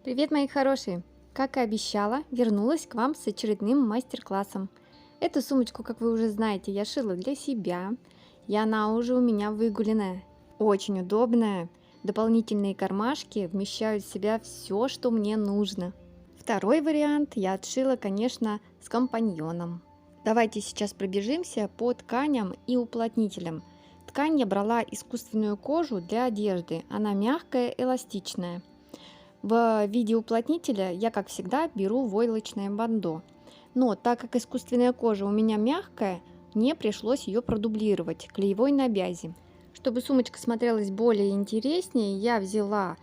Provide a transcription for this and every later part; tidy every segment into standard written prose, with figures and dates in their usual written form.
Привет, мои хорошие! Как и обещала, вернулась к вам с очередным мастер-классом. Эту сумочку, как вы уже знаете, я шила для себя, и она уже у меня выгуленная. Очень удобная. Дополнительные кармашки вмещают в себя все, что мне нужно. Второй вариант я отшила, конечно, с компаньоном. Давайте сейчас пробежимся по тканям и уплотнителям. Ткань я брала искусственную кожу для одежды, она мягкая, эластичная. В виде уплотнителя я, как всегда, беру войлочное бандо. Но так как искусственная кожа у меня мягкая, мне пришлось ее продублировать клеевой навязи. Чтобы сумочка смотрелась более интереснее, я взяла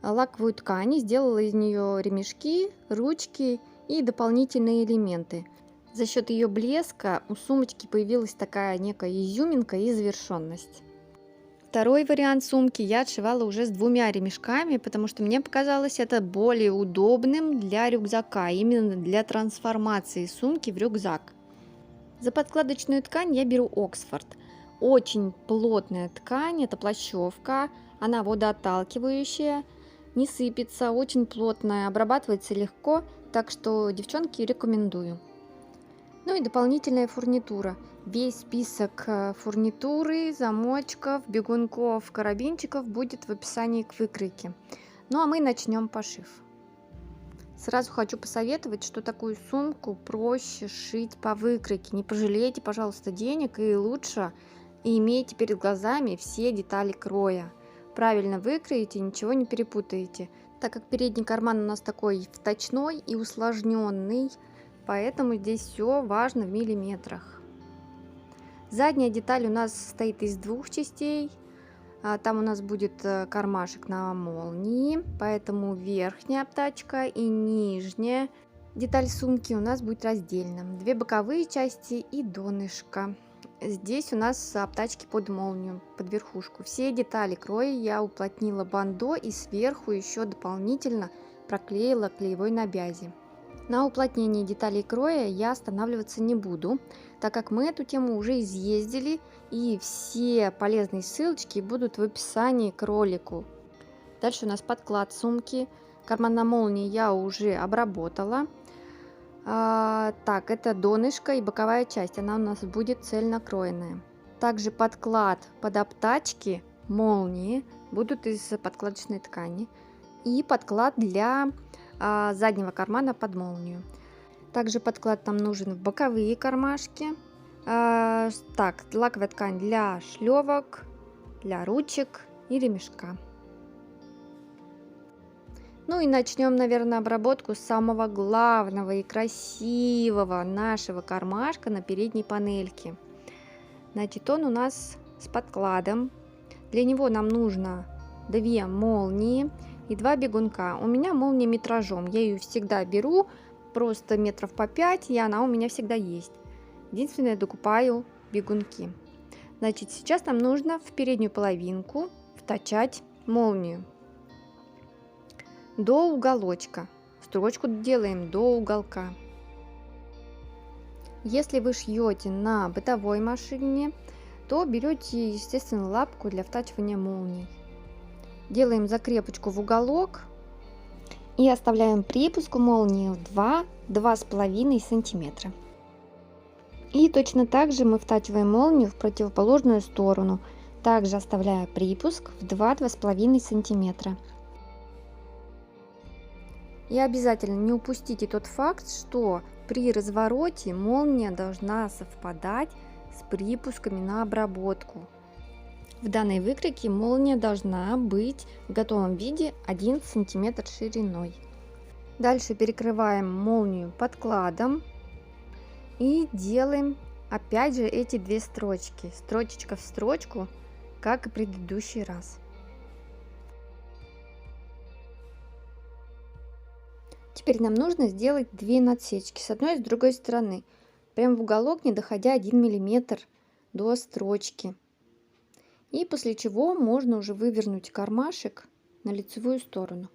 лаковую ткань и сделала из нее ремешки, ручки и дополнительные элементы. За счет ее блеска у сумочки появилась такая некая изюминка и завершенность. Второй вариант сумки я отшивала уже с двумя ремешками, потому что мне показалось это более удобным для рюкзака, именно для трансформации сумки в рюкзак. За подкладочную ткань я беру Оксфорд. Очень плотная ткань, это плащевка, она водоотталкивающая, не сыпется, очень плотная, обрабатывается легко, так что, девчонки, рекомендую. Ну и дополнительная фурнитура. Весь список фурнитуры, замочков, бегунков, карабинчиков будет в описании к выкройке. Ну а мы начнем пошив. Сразу хочу посоветовать, что такую сумку проще шить по выкройке. Не пожалейте, пожалуйста, денег и лучше имейте перед глазами все детали кроя. Правильно выкроите, ничего не перепутаете. Так как передний карман у нас такой вточной и усложненный, поэтому здесь все важно в миллиметрах. Задняя деталь у нас состоит из двух частей. Там у нас будет кармашек на молнии, поэтому верхняя обтачка и нижняя деталь сумки у нас будет раздельно. Две боковые части и донышко. Здесь у нас обтачки под молнию, под верхушку. Все детали кроя я уплотнила бандо и сверху еще дополнительно проклеила клеевой навязи. На уплотнении деталей кроя я останавливаться не буду, так как мы эту тему уже изъездили, и все полезные ссылочки будут в описании к ролику. Дальше у нас подклад сумки. Карман на молнии я уже обработала. Так, это донышко и боковая часть, она у нас будет цельнокроенная. Также подклад под обтачки молнии будут из подкладочной ткани. И подклад для заднего кармана под молнию. Также подклад нам нужен в боковые кармашки. Так, лаковая ткань для шлевок, для ручек и ремешка. Ну и начнем, наверное, обработку с самого главного и красивого нашего кармашка на передней панельке. Значит, он у нас с подкладом. Для него нам нужно 2 молнии и 2 бегунка. У меня молния метражом, я ее всегда беру, просто метров по 5, и она у меня всегда есть. Единственное, докупаю бегунки. Значит, сейчас нам нужно в переднюю половинку втачать молнию до уголочка. Строчку делаем до уголка. Если вы шьете на бытовой машине, то берете, естественно, лапку для втачивания молний. Делаем закрепочку в уголок и оставляем припуск молнии в 2-2,5 сантиметра. И точно так же мы втачиваем молнию в противоположную сторону, также оставляя припуск в 2-2,5 сантиметра. И обязательно не упустите тот факт, что при развороте молния должна совпадать с припусками на обработку. В данной выкройке молния должна быть в готовом виде 1 см шириной. Дальше перекрываем молнию подкладом и делаем опять же эти 2 строчки, строчечка в строчку, как и в предыдущий раз. Теперь нам нужно сделать 2 надсечки с одной и с другой стороны, прям в уголок, не доходя 1 мм до строчки. И после чего можно уже вывернуть кармашек на лицевую сторону.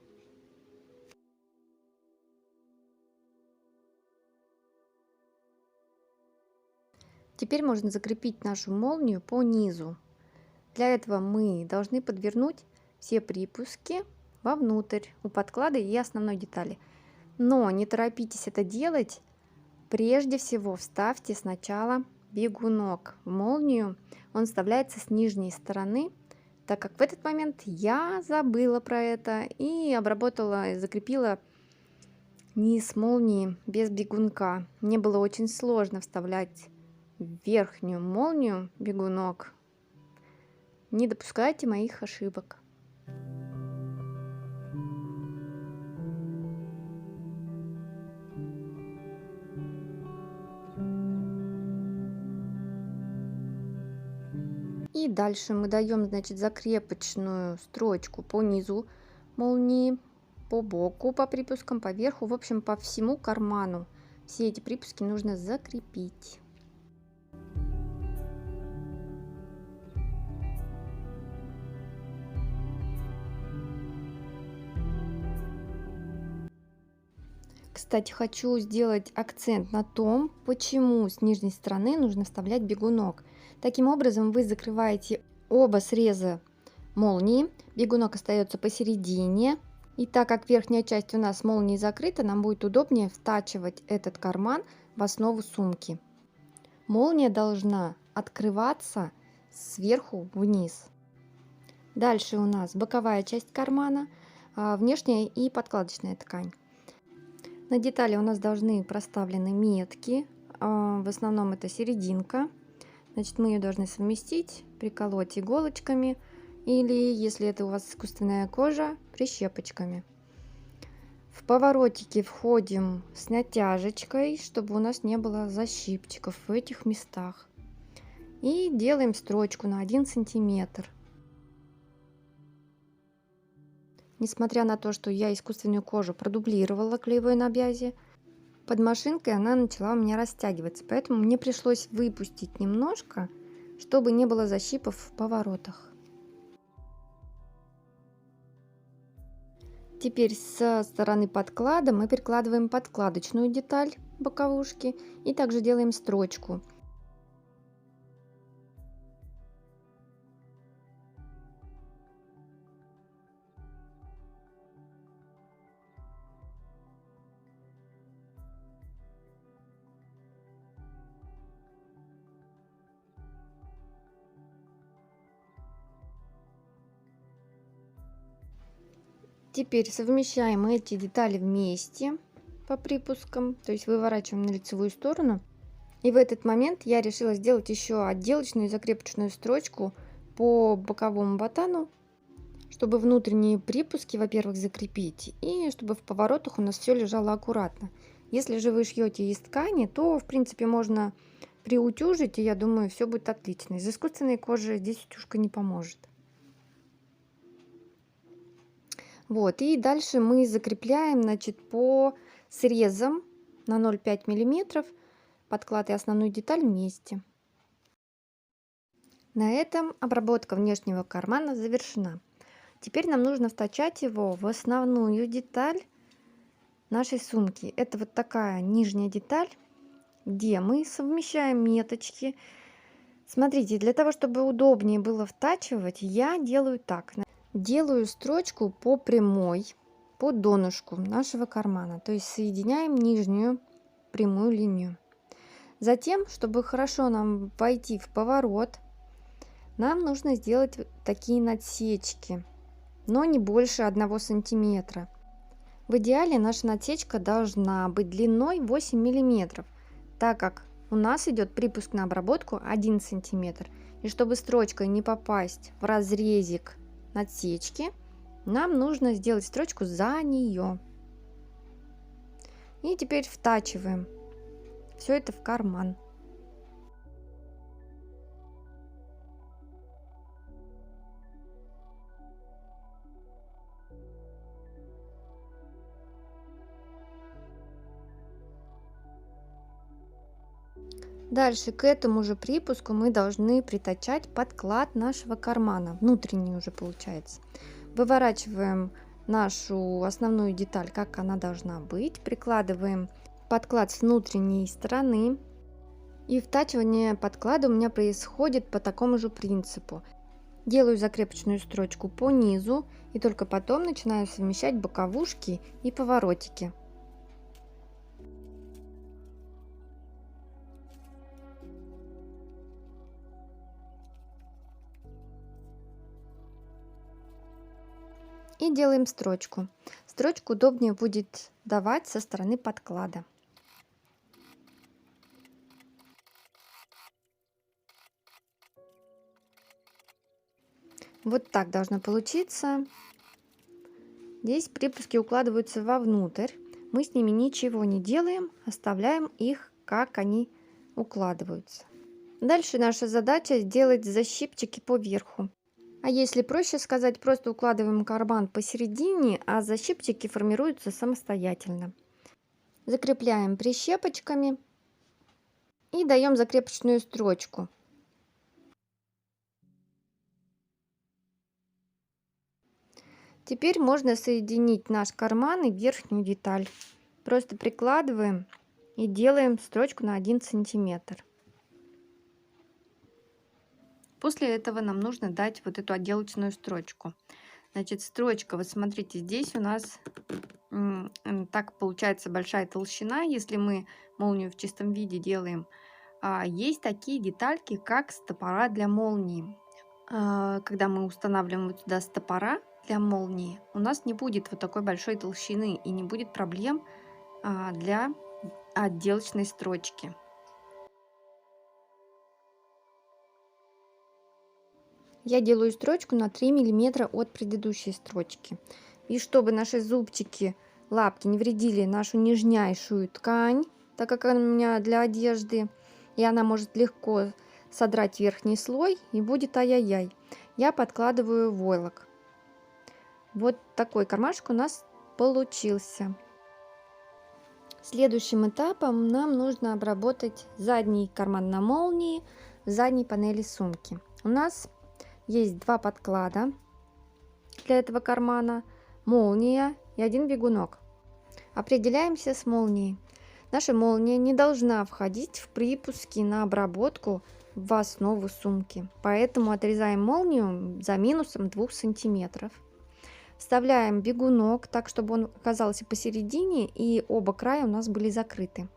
Теперь можно закрепить нашу молнию по низу. Для этого мы должны подвернуть все припуски вовнутрь у подклада и основной детали. Но не торопитесь это делать. Прежде всего вставьте сначала бегунок в молнию. Он вставляется с нижней стороны, так как в этот момент я забыла про это и обработала и закрепила низ молнии без бегунка. Мне было очень сложно вставлять в верхнюю молнию бегунок. Не допускайте моих ошибок. И дальше мы даем, значит, закрепочную строчку по низу молнии, по боку, по припускам, по верху, в общем, по всему карману. Все эти припуски нужно закрепить. Кстати, хочу сделать акцент на том, почему с нижней стороны нужно вставлять бегунок. Таким образом вы закрываете оба среза молнии, бегунок остается посередине. И так как верхняя часть у нас молнией закрыта, нам будет удобнее втачивать этот карман в основу сумки. Молния должна открываться сверху вниз. Дальше у нас боковая часть кармана, внешняя и подкладочная ткань. На детали у нас должны проставлены метки, в основном это серединка. Значит, мы ее должны совместить, приколоть иголочками или, если это у вас искусственная кожа, прищепочками. В поворотики входим с натяжечкой, чтобы у нас не было защипчиков в этих местах. И делаем строчку на 1 сантиметр. Несмотря на то, что я искусственную кожу продублировала клеевой навязи, под машинкой она начала у меня растягиваться, поэтому мне пришлось выпустить немножко, чтобы не было защипов в поворотах. Теперь со стороны подклада мы прикладываем подкладочную деталь боковушки и также делаем строчку. Теперь совмещаем эти детали вместе по припускам, то есть выворачиваем на лицевую сторону. И в этот момент я решила сделать еще отделочную и закрепочную строчку по боковому ботану, чтобы внутренние припуски, во-первых, закрепить, и чтобы в поворотах у нас все лежало аккуратно. Если же вы шьете из ткани, то, в принципе, можно приутюжить, и я думаю, все будет отлично. Из искусственной кожи здесь утюжка не поможет. Вот, и дальше мы закрепляем, значит, по срезам на 0,5 мм подклад и основную деталь вместе. На этом обработка внешнего кармана завершена. Теперь нам нужно втачать его в основную деталь нашей сумки. Это вот такая нижняя деталь, где мы совмещаем меточки. Смотрите, для того, чтобы удобнее было втачивать, я делаю так. Делаю строчку по прямой, по донышку нашего кармана, то есть соединяем нижнюю прямую линию. Затем, чтобы хорошо нам войти в поворот, нам нужно сделать такие надсечки, но не больше 1 сантиметра. В идеале наша надсечка должна быть длиной 8 мм, так как у нас идет припуск на обработку 1 сантиметр. И чтобы строчкой не попасть в разрезик надсечки, нам нужно сделать строчку за нее. И теперь втачиваем все это в карман. Дальше к этому же припуску мы должны притачать подклад нашего кармана, внутренний уже получается. Выворачиваем нашу основную деталь, как она должна быть, прикладываем подклад с внутренней стороны. И втачивание подклада у меня происходит по такому же принципу. Делаю закрепочную строчку по низу и только потом начинаю совмещать боковушки и поворотики. И делаем строчку. Строчку удобнее будет давать со стороны подклада. Вот так должно получиться. Здесь припуски укладываются вовнутрь. Мы с ними ничего не делаем, оставляем их, как они укладываются. Дальше наша задача сделать защипчики по верху. А если проще сказать, просто укладываем карман посередине, а защипчики формируются самостоятельно. Закрепляем прищепочками и даем закрепочную строчку. Теперь можно соединить наш карман и верхнюю деталь. Просто прикладываем и делаем строчку на 1 сантиметр. После этого нам нужно дать вот эту отделочную строчку. Значит, строчка, вот смотрите, здесь у нас так получается большая толщина, если мы молнию в чистом виде делаем. Есть такие детальки, как стопора для молнии. Когда мы устанавливаем вот сюда стопора для молнии, у нас не будет вот такой большой толщины и не будет проблем для отделочной строчки. Я делаю строчку на 3 миллиметра от предыдущей строчки. И чтобы наши зубчики, лапки не вредили нашу нежнейшую ткань, так как она у меня для одежды, и она может легко содрать верхний слой, и будет ай-яй-яй, я подкладываю войлок. Вот такой кармашек у нас получился. Следующим этапом нам нужно обработать задний карман на молнии в задней панели сумки. У нас есть 2 подклада для этого кармана, молния и 1 бегунок. Определяемся с молнией. Наша молния не должна входить в припуски на обработку в основу сумки, поэтому отрезаем молнию за минусом 2 сантиметров. Вставляем бегунок так, чтобы он оказался посередине и оба края у нас были закрыты.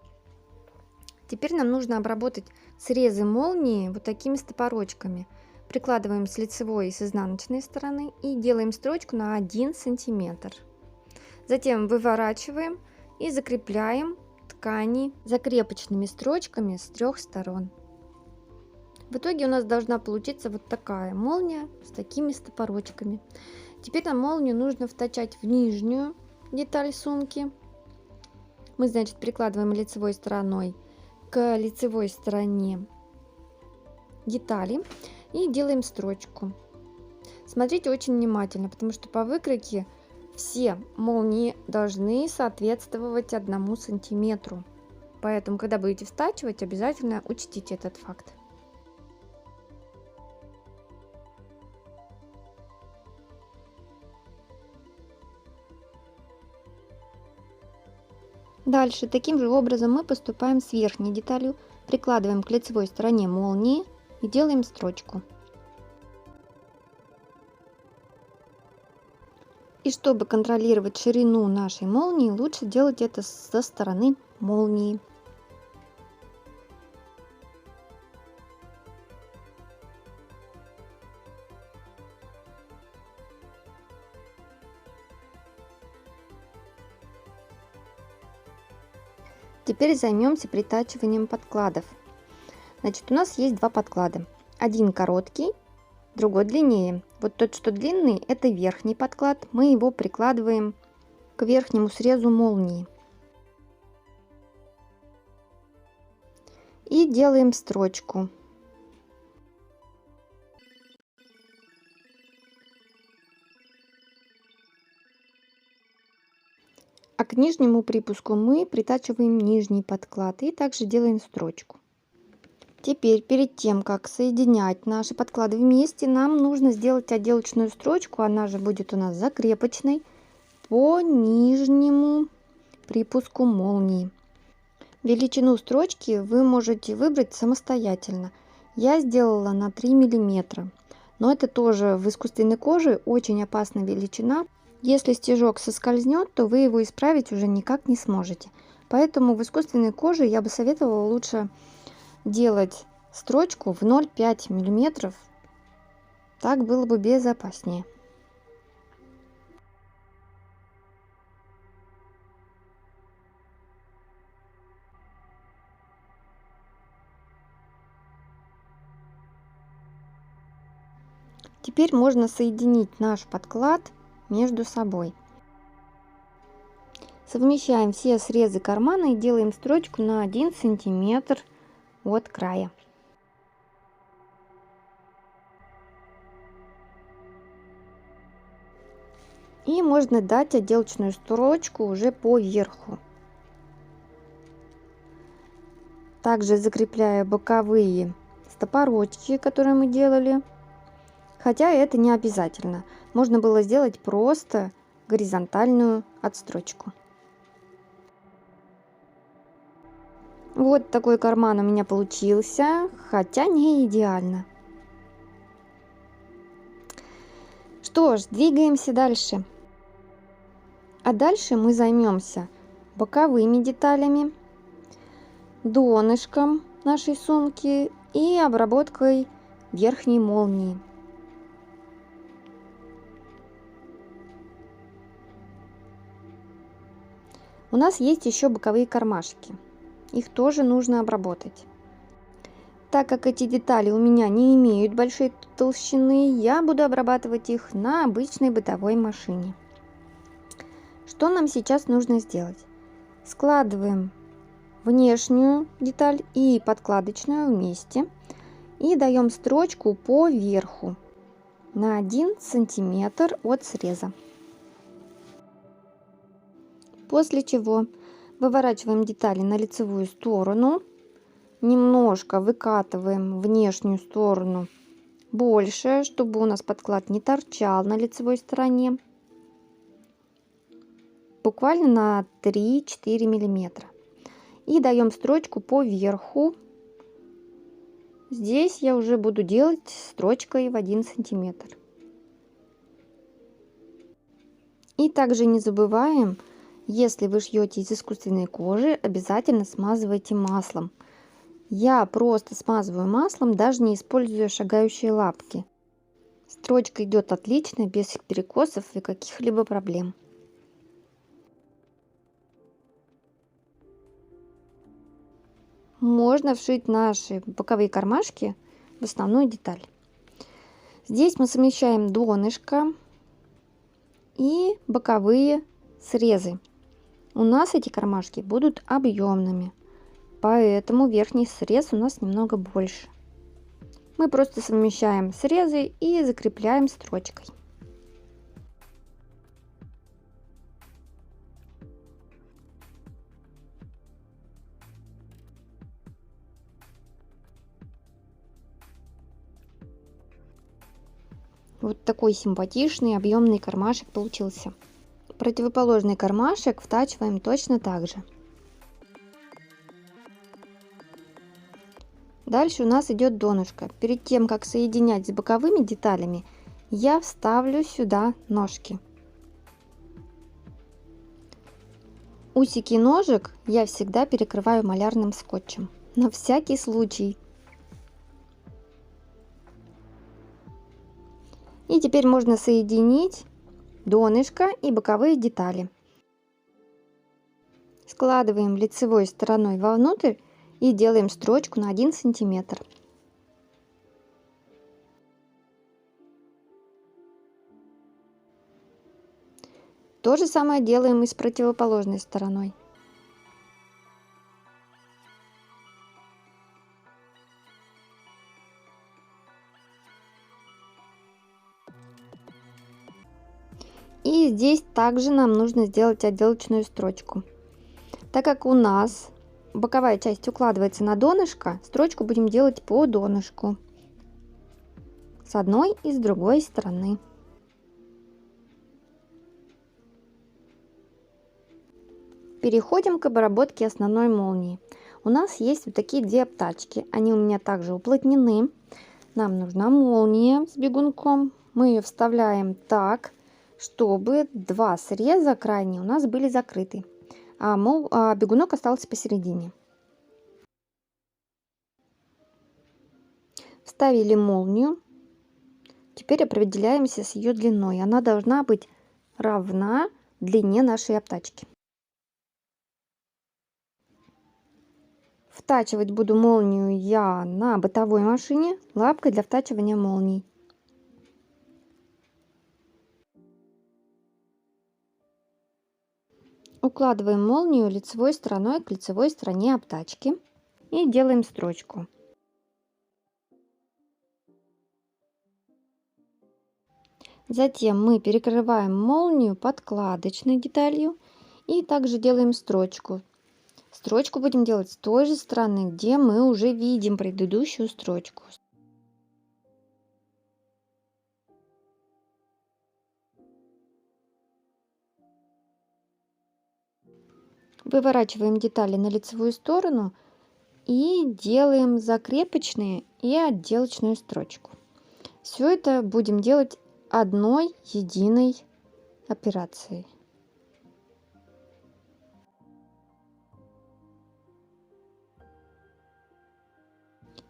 Теперь нам нужно обработать срезы молнии вот такими стопорочками. Прикладываем с лицевой и с изнаночной стороны и делаем строчку на 1 сантиметр. Затем выворачиваем и закрепляем ткани закрепочными строчками с 3 сторон. В итоге у нас должна получиться вот такая молния с такими стопорочками. Теперь нам молнию нужно втачать в нижнюю деталь сумки. Мы, значит, прикладываем лицевой стороной к лицевой стороне детали и делаем строчку. Смотрите очень внимательно, потому что по выкройке все молнии должны соответствовать 1 сантиметру. Поэтому, когда будете втачивать, обязательно учтите этот факт. Дальше таким же образом мы поступаем с верхней деталью, прикладываем к лицевой стороне молнии и делаем строчку. И чтобы контролировать ширину нашей молнии, лучше делать это со стороны молнии. Теперь займемся притачиванием подкладов. Значит, у нас есть 2 подклада. Один короткий, другой длиннее. Вот тот, что длинный, это верхний подклад. Мы его прикладываем к верхнему срезу молнии. И делаем строчку. А к нижнему припуску мы притачиваем нижний подклад и также делаем строчку. Теперь перед тем, как соединять наши подклады вместе, нам нужно сделать отделочную строчку, она же будет у нас закрепочной, по нижнему припуску молнии. Величину строчки вы можете выбрать самостоятельно. Я сделала на 3 миллиметра. Но это тоже в искусственной коже очень опасная величина. Если стежок соскользнет, то вы его исправить уже никак не сможете. Поэтому в искусственной коже я бы советовала лучше делать строчку в 0,5 мм. Так было бы безопаснее. Теперь можно соединить наш подклад между собой. Совмещаем все срезы кармана и делаем строчку на 1 сантиметр от края. И можно дать отделочную строчку уже по верху. Также закрепляю боковые стопорочки, которые мы делали. Хотя это не обязательно. Можно было сделать просто горизонтальную отстрочку. Вот такой карман у меня получился, хотя не идеально. Что ж, двигаемся дальше. А дальше мы займемся боковыми деталями, донышком нашей сумки и обработкой верхней молнии. У нас есть еще боковые кармашки. Их тоже нужно обработать. Так как эти детали у меня не имеют большой толщины, я буду обрабатывать их на обычной бытовой машине. Что нам сейчас нужно сделать? Складываем внешнюю деталь и подкладочную вместе и даем строчку по верху на 1 сантиметр от среза. После чего выворачиваем детали на лицевую сторону, немножко выкатываем внешнюю сторону больше, чтобы у нас подклад не торчал на лицевой стороне, буквально на 3-4 миллиметра. И даем строчку по верху. Здесь я уже буду делать строчкой в 1 сантиметр. И также не забываем, если вы шьете из искусственной кожи, обязательно смазывайте маслом. Я просто смазываю маслом, даже не используя шагающие лапки. Строчка идет отлично, без перекосов и каких-либо проблем. Можно вшить наши боковые кармашки в основную деталь. Здесь мы совмещаем донышко и боковые срезы. У нас эти кармашки будут объемными, поэтому верхний срез у нас немного больше. Мы просто совмещаем срезы и закрепляем строчкой. Вот такой симпатичный объемный кармашек получился. Противоположный кармашек втачиваем точно так же. Дальше у нас идет донышко. Перед тем, как соединять с боковыми деталями, я вставлю сюда ножки. Усики ножек я всегда перекрываю малярным скотчем, на всякий случай. И теперь можно соединить донышко и боковые детали. Складываем лицевой стороной вовнутрь и делаем строчку на 1 сантиметр. То же самое делаем и с противоположной стороной. И здесь также нам нужно сделать отделочную строчку. Так как у нас боковая часть укладывается на донышко, строчку будем делать по донышку с одной и с другой стороны. Переходим к обработке основной молнии. У нас есть вот такие две обтачки. Они у меня также уплотнены. Нам нужна молния с бегунком. Мы ее вставляем так, чтобы два среза крайние у нас были закрыты, а бегунок остался посередине. Вставили молнию. Теперь определяемся с ее длиной. Она должна быть равна длине нашей обтачки. Втачивать буду молнию я на бытовой машине лапкой для втачивания молний. Укладываем молнию лицевой стороной к лицевой стороне обтачки и делаем строчку. Затем мы перекрываем молнию подкладочной деталью и также делаем строчку. Строчку будем делать с той же стороны, где мы уже видим предыдущую строчку. Выворачиваем детали на лицевую сторону и делаем закрепочные и отделочную строчку. Все это будем делать одной единой операцией.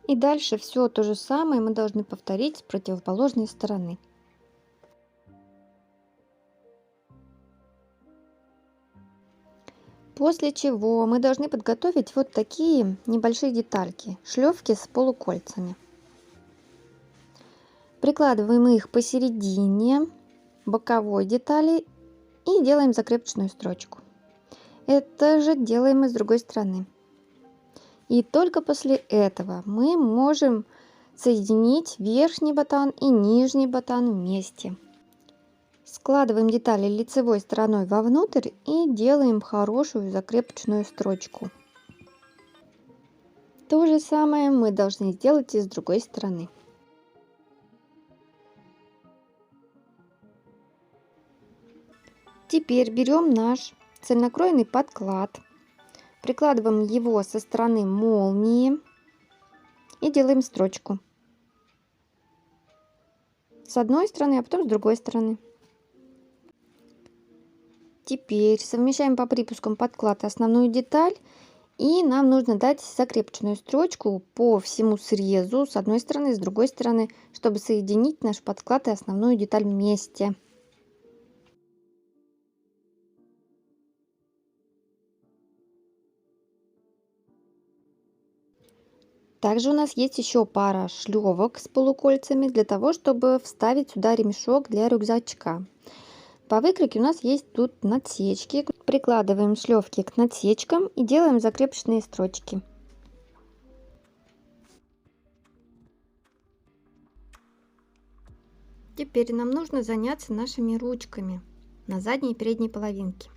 И дальше все то же самое мы должны повторить с противоположной стороны. После чего мы должны подготовить вот такие небольшие детальки, шлёвки с полукольцами. Прикладываем их посередине боковой детали и делаем закрепочную строчку. Это же делаем и с другой стороны. И только после этого мы можем соединить верхний ботан и нижний ботан вместе. Складываем детали лицевой стороной вовнутрь и делаем хорошую закрепочную строчку. То же самое мы должны сделать и с другой стороны. Теперь берем наш цельнокроенный подклад, прикладываем его со стороны молнии и делаем строчку. С одной стороны, а потом с другой стороны. Теперь совмещаем по припускам подклад и основную деталь. И нам нужно дать закрепочную строчку по всему срезу с одной стороны и с другой стороны, чтобы соединить наш подклад и основную деталь вместе. Также у нас есть еще пара шлевок с полукольцами для того, чтобы вставить сюда ремешок для рюкзачка. По выкройке у нас есть тут надсечки. Прикладываем шлевки к надсечкам и делаем закрепочные строчки. Теперь нам нужно заняться нашими ручками на задней и передней половинке.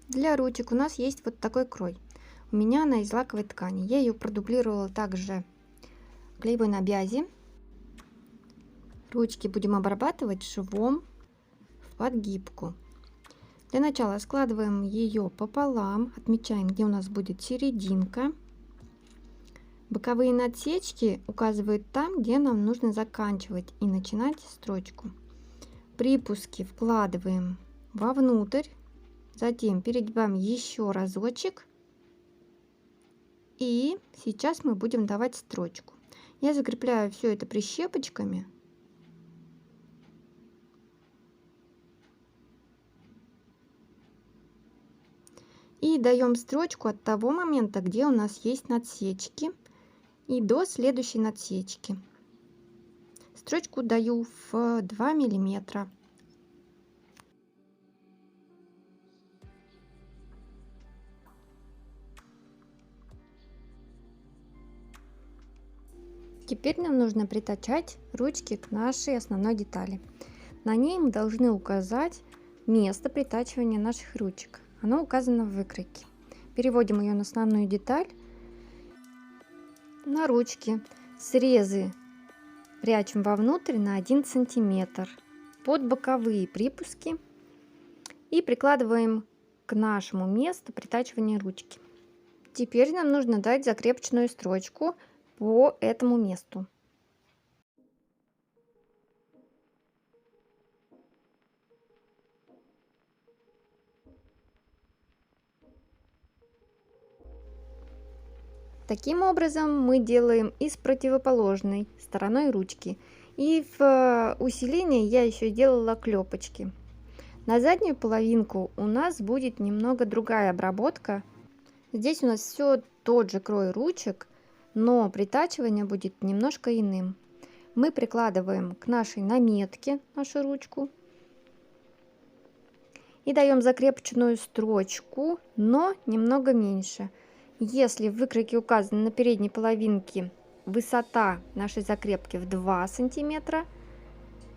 Для ручек у нас есть вот такой крой. У меня она из лаковой ткани. Я ее продублировала также клеевой на бязи. Ручки будем обрабатывать швом в подгибку. Для начала складываем ее пополам, отмечаем, где у нас будет серединка. Боковые надсечки указывают там, где нам нужно заканчивать и начинать строчку. Припуски вкладываем вовнутрь, затем перегибаем еще разочек. И сейчас мы будем давать строчку. Я закрепляю все это прищепочками. И даем строчку от того момента, где у нас есть надсечки, и до следующей надсечки. Строчку даю в 2 миллиметра. Теперь нам нужно притачать ручки к нашей основной детали. На ней мы должны указать место притачивания наших ручек. Оно указано в выкройке. Переводим ее на основную деталь. На ручке срезы прячем вовнутрь на 1 сантиметр под боковые припуски и прикладываем к нашему месту притачивания ручки. Теперь нам нужно дать закрепочную строчку по этому месту. Таким образом мы делаем и с противоположной стороной ручки. И в усилении я еще делала клепочки. На заднюю половинку у нас будет немного другая обработка. Здесь у нас все тот же крой ручек, но притачивание будет немножко иным. Мы прикладываем к нашей наметке нашу ручку и даем закрепочную строчку, но немного меньше. Если в выкройке указано на передней половинке высота нашей закрепки в 2 сантиметра,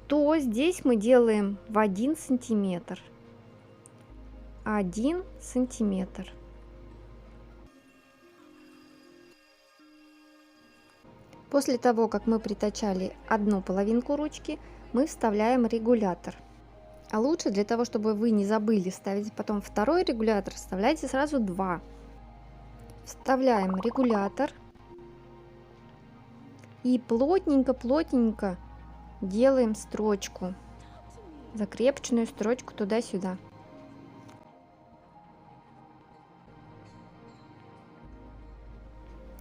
то здесь мы делаем в 1 сантиметр. 1 сантиметр. После того, как мы притачали одну половинку ручки, мы вставляем регулятор. А лучше, для того, чтобы вы не забыли вставить потом второй регулятор, вставляйте сразу два. Вставляем регулятор и плотненько-плотненько делаем строчку, закрепочную строчку туда-сюда.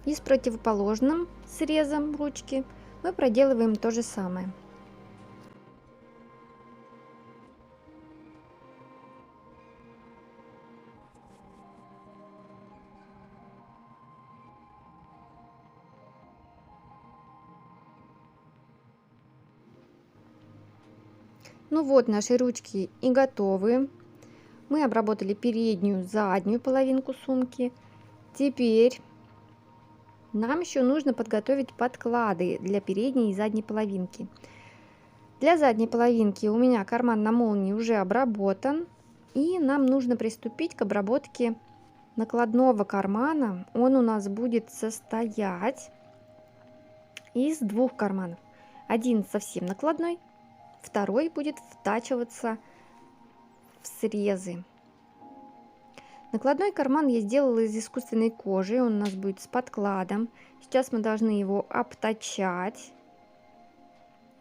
И с противоположным срезом ручки мы проделываем то же самое. Ну вот, наши ручки и готовы. Мы обработали переднюю, заднюю половинку сумки. Теперь нам еще нужно подготовить подклады для передней и задней половинки. Для задней половинки у меня карман на молнии уже обработан. И нам нужно приступить к обработке накладного кармана. Он у нас будет состоять из двух карманов. Один совсем накладной, второй будет втачиваться в срезы. Накладной карман я сделала из искусственной кожи, он у нас будет с подкладом. Сейчас мы должны его обтачать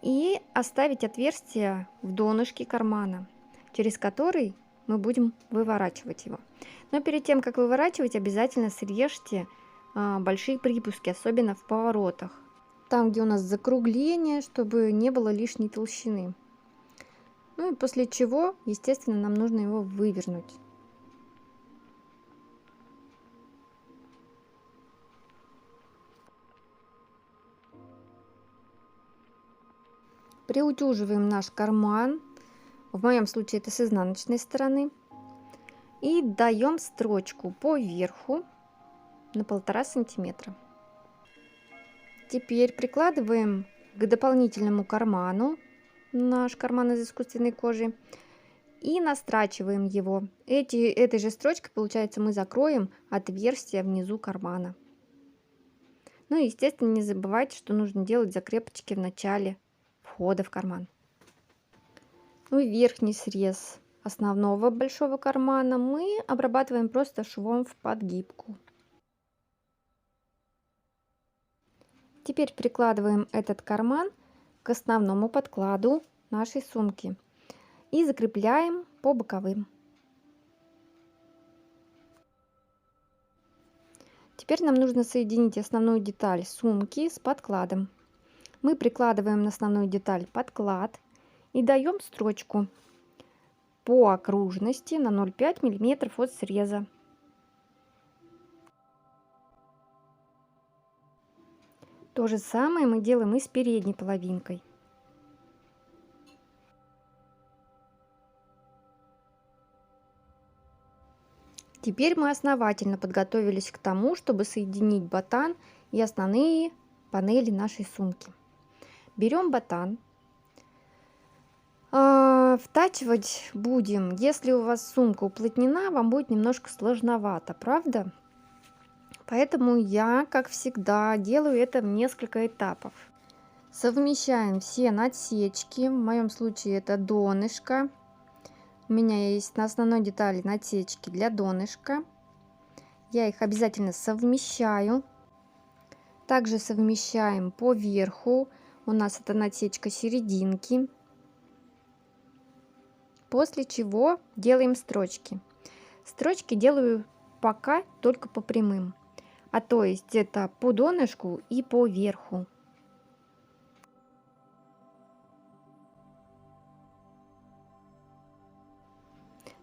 и оставить отверстие в донышке кармана, через который мы будем выворачивать его. Но перед тем, как выворачивать, обязательно срежьте большие припуски, особенно в поворотах. Там, где у нас закругление, чтобы не было лишней толщины. Ну и после чего, естественно, нам нужно его вывернуть. Приутюживаем наш карман, в моем случае это с изнаночной стороны, и даем строчку по верху на 1,5 сантиметра. Теперь прикладываем к дополнительному карману наш карман из искусственной кожи и настрачиваем его. Этой же строчкой, получается, мы закроем отверстие внизу кармана. Ну и, естественно, не забывайте, что нужно делать закрепочки в начале входа в карман. Ну и верхний срез основного большого кармана мы обрабатываем просто швом в подгибку. Теперь прикладываем этот карман к основному подкладу нашей сумки и закрепляем по боковым. Теперь нам нужно соединить основную деталь сумки с подкладом. Мы прикладываем на основную деталь подклад и даем строчку по окружности на 0,5 мм от среза. То же самое мы делаем и с передней половинкой. Теперь мы основательно подготовились к тому, чтобы соединить ботан и основные панели нашей сумки. Берем ботан. Втачивать будем, если у вас сумка уплотнена, вам будет немножко сложновато, правда? Поэтому я, как всегда, делаю это в несколько этапов. Совмещаем все надсечки, в моем случае это донышко. У меня есть на основной детали надсечки для донышка. Я их обязательно совмещаю. Также совмещаем по верху. У нас это надсечка серединки. После чего делаем строчки. Строчки делаю пока только по прямым. А то есть это по донышку и по верху.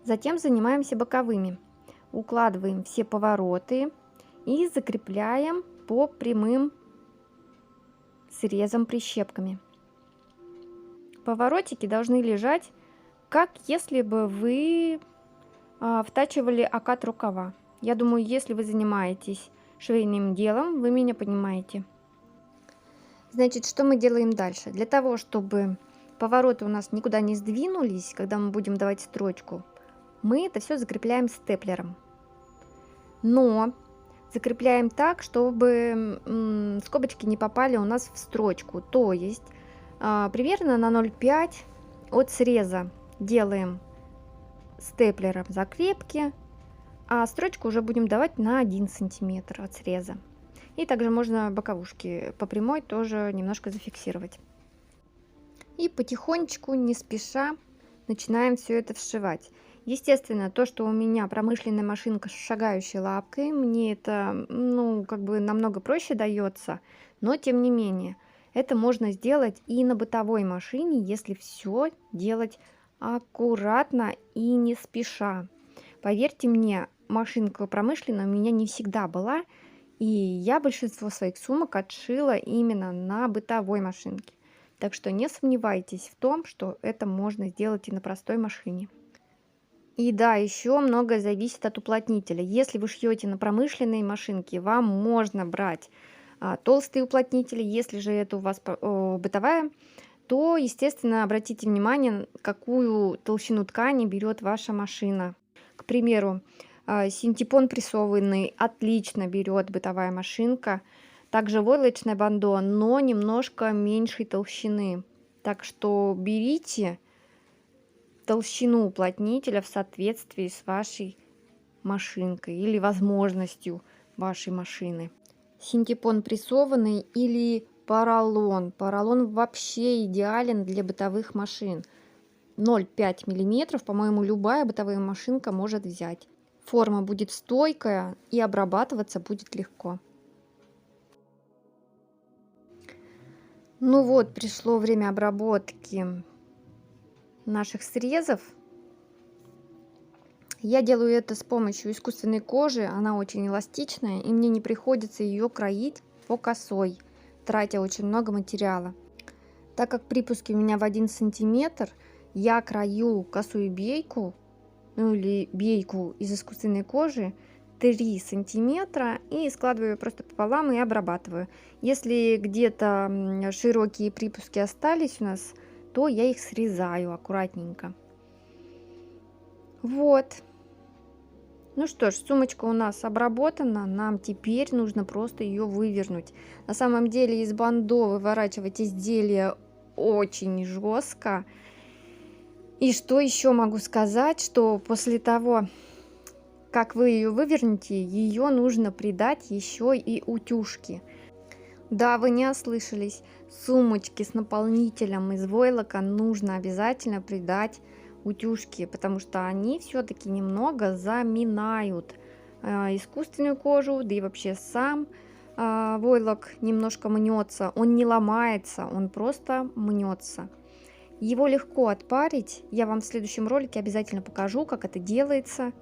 Затем занимаемся боковыми. Укладываем все повороты и закрепляем по прямым срезам прищепками. Поворотики должны лежать, как если бы вы втачивали окат рукава. Я думаю, если вы занимаетесь швейным делом, вы меня понимаете. Значит, что мы делаем дальше? Для того, чтобы повороты у нас никуда не сдвинулись, когда мы будем давать строчку, мы это все закрепляем степлером. Но закрепляем так, чтобы скобочки не попали у нас в строчку. То есть примерно на 0,5 от среза делаем степлером закрепки, а строчку уже будем давать на 1 сантиметр от среза. И также можно боковушки по прямой тоже немножко зафиксировать. И потихонечку, не спеша, начинаем все это вшивать. Естественно, то, что у меня промышленная машинка с шагающей лапкой, мне это, как бы намного проще дается, но тем не менее, это можно сделать и на бытовой машине, если все делать аккуратно и не спеша. Поверьте мне, машинка промышленная у меня не всегда была, и я большинство своих сумок отшила именно на бытовой машинке. Так что не сомневайтесь в том, что это можно сделать и на простой машине. И да, еще многое зависит от уплотнителя. Если вы шьете на промышленные машинки, вам можно брать толстые уплотнители. Если же это у вас бытовая, то, естественно, обратите внимание, какую толщину ткани берет ваша машина. К примеру, синтепон прессованный отлично берет бытовая машинка. Также войлочное бандо, но немножко меньшей толщины. Так что берите толщину уплотнителя в соответствии с вашей машинкой или возможностью вашей машины. Синтепон прессованный или поролон. Поролон вообще идеален для бытовых машин. 0,5 мм, по-моему, любая бытовая машинка может взять. Форма будет стойкая и обрабатываться будет легко. Ну вот, пришло время обработки наших срезов. Я делаю это с помощью искусственной кожи, она очень эластичная, и мне не приходится ее кроить по косой, тратя очень много материала. Так как припуски у меня в 1 сантиметр, я крою косую бейку, или бейку из искусственной кожи 3 сантиметра и складываю ее просто пополам и обрабатываю. Если где-то широкие припуски остались у нас, то я их срезаю аккуратненько. Вот. Ну что ж, сумочка у нас обработана, нам теперь нужно просто ее вывернуть. На самом деле из бандо выворачивать изделие очень жестко. И что еще могу сказать, что после того, как вы ее вывернете, ее нужно придать еще и утюжке. Да, вы не ослышались, сумочки с наполнителем из войлока нужно обязательно придать утюжки, потому что они все-таки немного заминают искусственную кожу, да и вообще сам войлок немножко мнется, он не ломается, он просто мнется. Его легко отпарить, я вам в следующем ролике обязательно покажу, как это делается.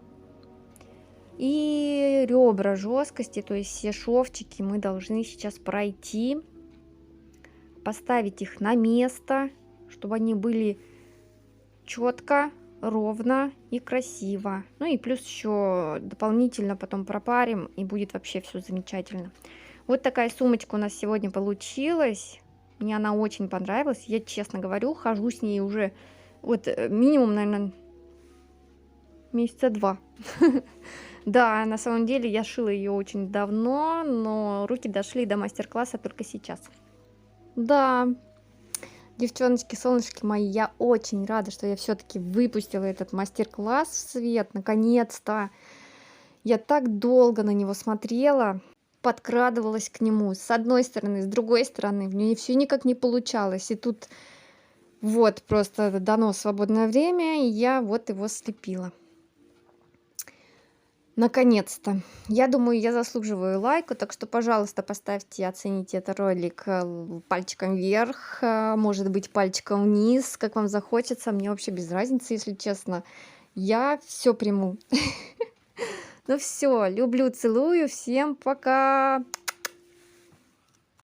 И ребра жесткости, то есть все шовчики мы должны сейчас пройти, поставить их на место, чтобы они были четко, ровно и красиво. Ну и плюс еще дополнительно потом пропарим, и будет вообще все замечательно. Вот такая сумочка у нас сегодня получилась. Мне она очень понравилась. Я честно говорю, хожу с ней уже вот минимум, наверное, месяца 2. Да, на самом деле я шила ее очень давно, но руки дошли до мастер-класса только сейчас. Да, девчоночки, солнышки мои, я очень рада, что я все-таки выпустила этот мастер-класс в свет, наконец-то. Я так долго на него смотрела, подкрадывалась к нему с одной стороны, с другой стороны, мне все никак не получалось. И тут вот просто дано свободное время, и я вот его слепила. Наконец-то! Я думаю, я заслуживаю лайка, так что, пожалуйста, поставьте, оцените этот ролик пальчиком вверх, может быть, пальчиком вниз, как вам захочется. Мне вообще без разницы, если честно. Я все приму. Ну все, люблю, целую, всем пока!